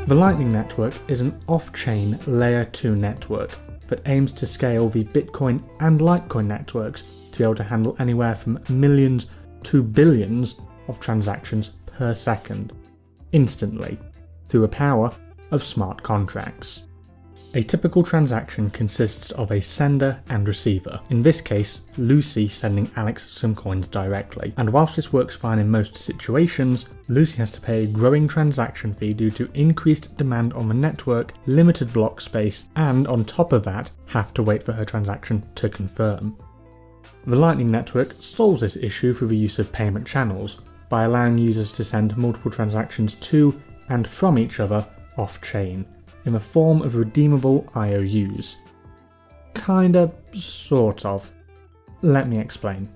The Lightning Network is an off-chain Layer 2 network that aims to scale the Bitcoin and Litecoin networks to be able to handle anywhere from millions to billions of transactions per second, instantly, through the power of smart contracts. A typical transaction consists of a sender and receiver, in this case Lucy sending Alex some coins directly, and whilst this works fine in most situations, Lucy has to pay a growing transaction fee due to increased demand on the network, limited block space, and on top of that have to wait for her transaction to confirm. The Lightning Network solves this issue through the use of payment channels, by allowing users to send multiple transactions to and from each other off-chain, in the form of redeemable IOUs. Kinda, sort of. Let me explain.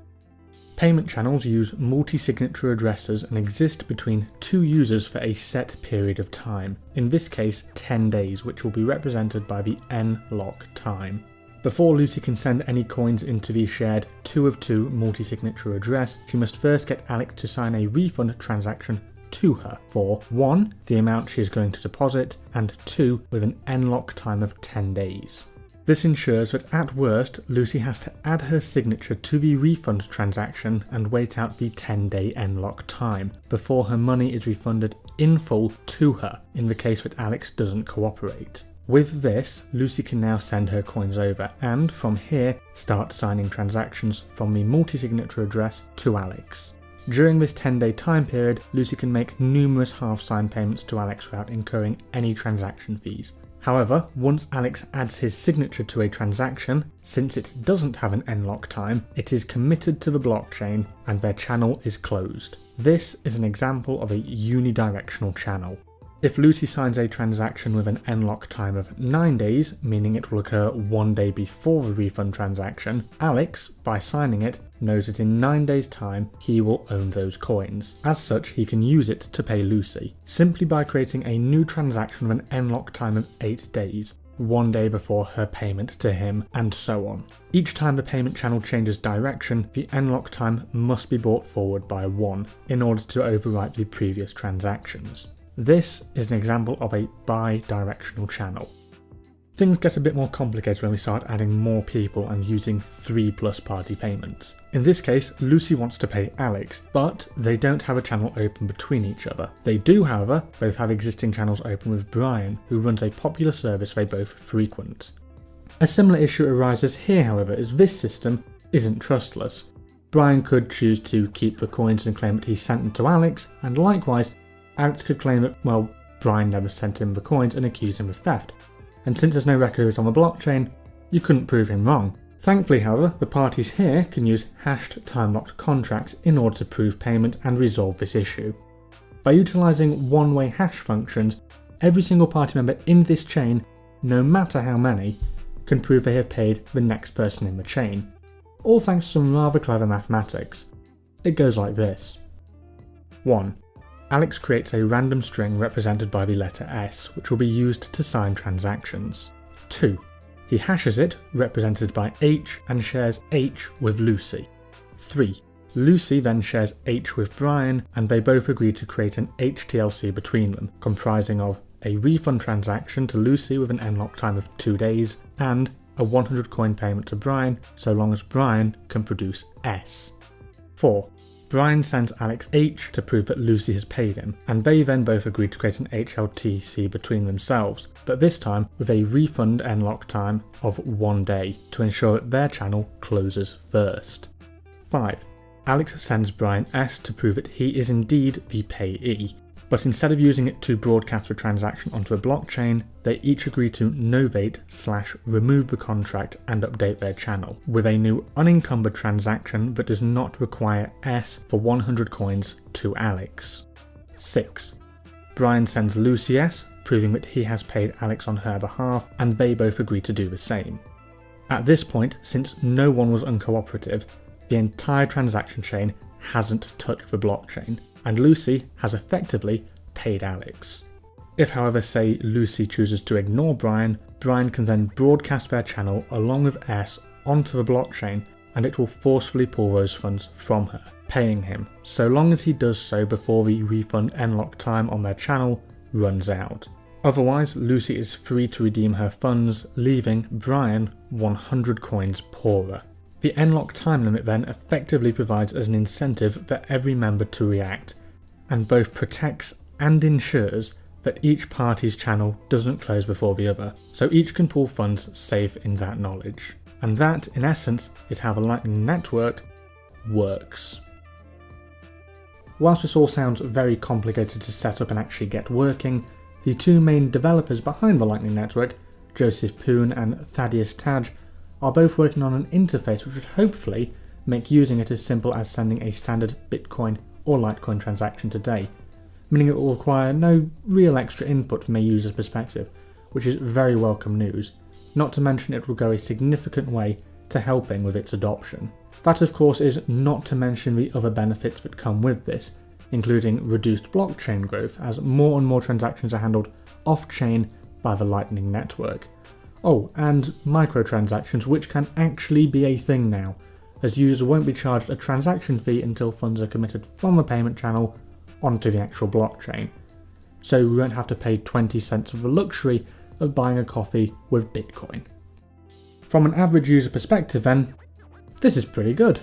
Payment channels use multi-signature addresses and exist between two users for a set period of time, in this case 10 days, which will be represented by the N-lock time. Before Lucy can send any coins into the shared 2 of 2 multi-signature address, she must first get Alex to sign a refund transaction to her for 1. The amount she is going to deposit, and 2. With an N-lock time of 10 days. This ensures that at worst, Lucy has to add her signature to the refund transaction and wait out the 10-day N-lock time before her money is refunded in full to her, in the case that Alex doesn't cooperate. With this, Lucy can now send her coins over and, from here, start signing transactions from the multi-signature address to Alex. During this 10-day time period, Lucy can make numerous half-sign payments to Alex without incurring any transaction fees. However, once Alex adds his signature to a transaction, since it doesn't have an N-lock time, it is committed to the blockchain and their channel is closed. This is an example of a unidirectional channel. If Lucy signs a transaction with an N-lock time of 9 days, meaning it will occur 1 day before the refund transaction, Alex, by signing it, knows that in 9 days' time he will own those coins. As such, he can use it to pay Lucy, simply by creating a new transaction with an N-lock time of 8 days, 1 day before her payment to him, and so on. Each time the payment channel changes direction, the N-lock time must be brought forward by 1 in order to overwrite the previous transactions. This is an example of a bi-directional channel. Things get a bit more complicated when we start adding more people and using 3+ party payments. In this case, Lucy wants to pay Alex, but they don't have a channel open between each other. They do, however, both have existing channels open with Brian, who runs a popular service they both frequent. A similar issue arises here, however, as this system isn't trustless. Brian could choose to keep the coins and claim that he sent them to Alex, and likewise, Alex could claim that, well, Brian never sent him the coins and accuse him of theft. And since there's no record of it on the blockchain, you couldn't prove him wrong. Thankfully, however, the parties here can use hashed time-locked contracts in order to prove payment and resolve this issue. By utilising one-way hash functions, every single party member in this chain, no matter how many, can prove they have paid the next person in the chain. All thanks to some rather clever mathematics. It goes like this. 1. Alex creates a random string represented by the letter S, which will be used to sign transactions. 2. He hashes it, represented by H, and shares H with Lucy. 3. Lucy then shares H with Brian, and they both agree to create an HTLC between them, comprising of a refund transaction to Lucy with an N-lock time of 2 days, and a 100 coin payment to Brian, so long as Brian can produce S. 4. Brian sends Alex H to prove that Lucy has paid him, and they then both agree to create an HLTC between themselves, but this time with a refund N-lock time of 1 day to ensure that their channel closes first. 5. Alex sends Brian S to prove that he is indeed the payee, but instead of using it to broadcast the transaction onto a blockchain, they each agree to novate/remove the contract and update their channel, with a new unencumbered transaction that does not require S for 100 coins to Alex. 6. Brian sends Lucy S, proving that he has paid Alex on her behalf, and they both agree to do the same. At this point, since no one was uncooperative, the entire transaction chain hasn't touched the blockchain, and Lucy has effectively paid Alex. If, however, say Lucy chooses to ignore Brian, Brian can then broadcast their channel along with S onto the blockchain, and it will forcefully pull those funds from her, paying him, so long as he does so before the refund N-lock time on their channel runs out. Otherwise, Lucy is free to redeem her funds, leaving Brian 100 coins poorer. The N-lock time limit then effectively provides as an incentive for every member to react, and both protects and ensures that each party's channel doesn't close before the other, so each can pool funds safe in that knowledge. And that, in essence, is how the Lightning Network works. Whilst this all sounds very complicated to set up and actually get working, the two main developers behind the Lightning Network, Joseph Poon and Thaddeus Taj, are both working on an interface which would hopefully make using it as simple as sending a standard Bitcoin or Litecoin transaction today, meaning it will require no real extra input from a user's perspective, which is very welcome news, not to mention it will go a significant way to helping with its adoption. That of course is not to mention the other benefits that come with this, including reduced blockchain growth as more and more transactions are handled off-chain by the Lightning Network. Oh, and microtransactions, which can actually be a thing now, as users won't be charged a transaction fee until funds are committed from the payment channel onto the actual blockchain. So we won't have to pay 20 cents of the luxury of buying a coffee with Bitcoin. From an average user perspective then, this is pretty good.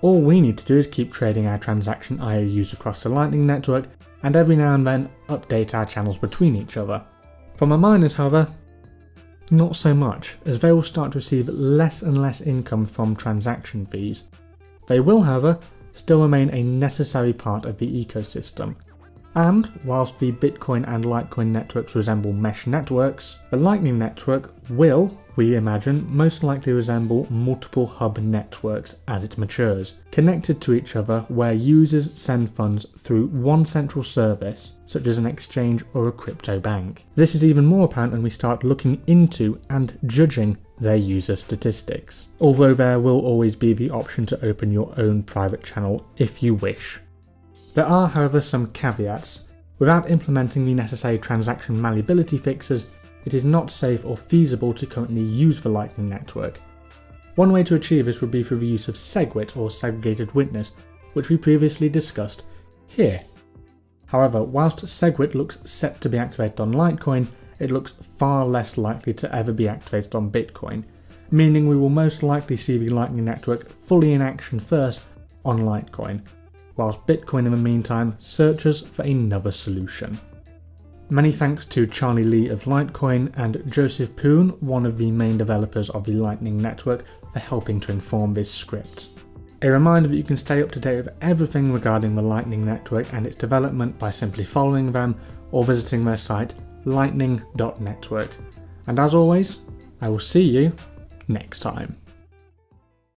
All we need to do is keep trading our transaction IOUs across the Lightning Network and every now and then update our channels between each other. From the miners, however, not so much, as they will start to receive less and less income from transaction fees. They will, however, still remain a necessary part of the ecosystem. And whilst the Bitcoin and Litecoin networks resemble mesh networks, the Lightning Network will, we imagine, most likely resemble multiple hub networks as it matures, connected to each other where users send funds through one central service, such as an exchange or a crypto bank. This is even more apparent when we start looking into and judging their user statistics, although there will always be the option to open your own private channel if you wish. There are, however, some caveats. Without implementing the necessary transaction malleability fixes, it is not safe or feasible to currently use the Lightning Network. One way to achieve this would be through the use of SegWit or segregated witness, which we previously discussed here. However, whilst SegWit looks set to be activated on Litecoin, it looks far less likely to ever be activated on Bitcoin, meaning we will most likely see the Lightning Network fully in action first on Litecoin, whilst Bitcoin in the meantime searches for another solution. Many thanks to Charlie Lee of Litecoin and Joseph Poon, one of the main developers of the Lightning Network, for helping to inform this script. A reminder that you can stay up to date with everything regarding the Lightning Network and its development by simply following them or visiting their site lightning.network. And as always, I will see you next time.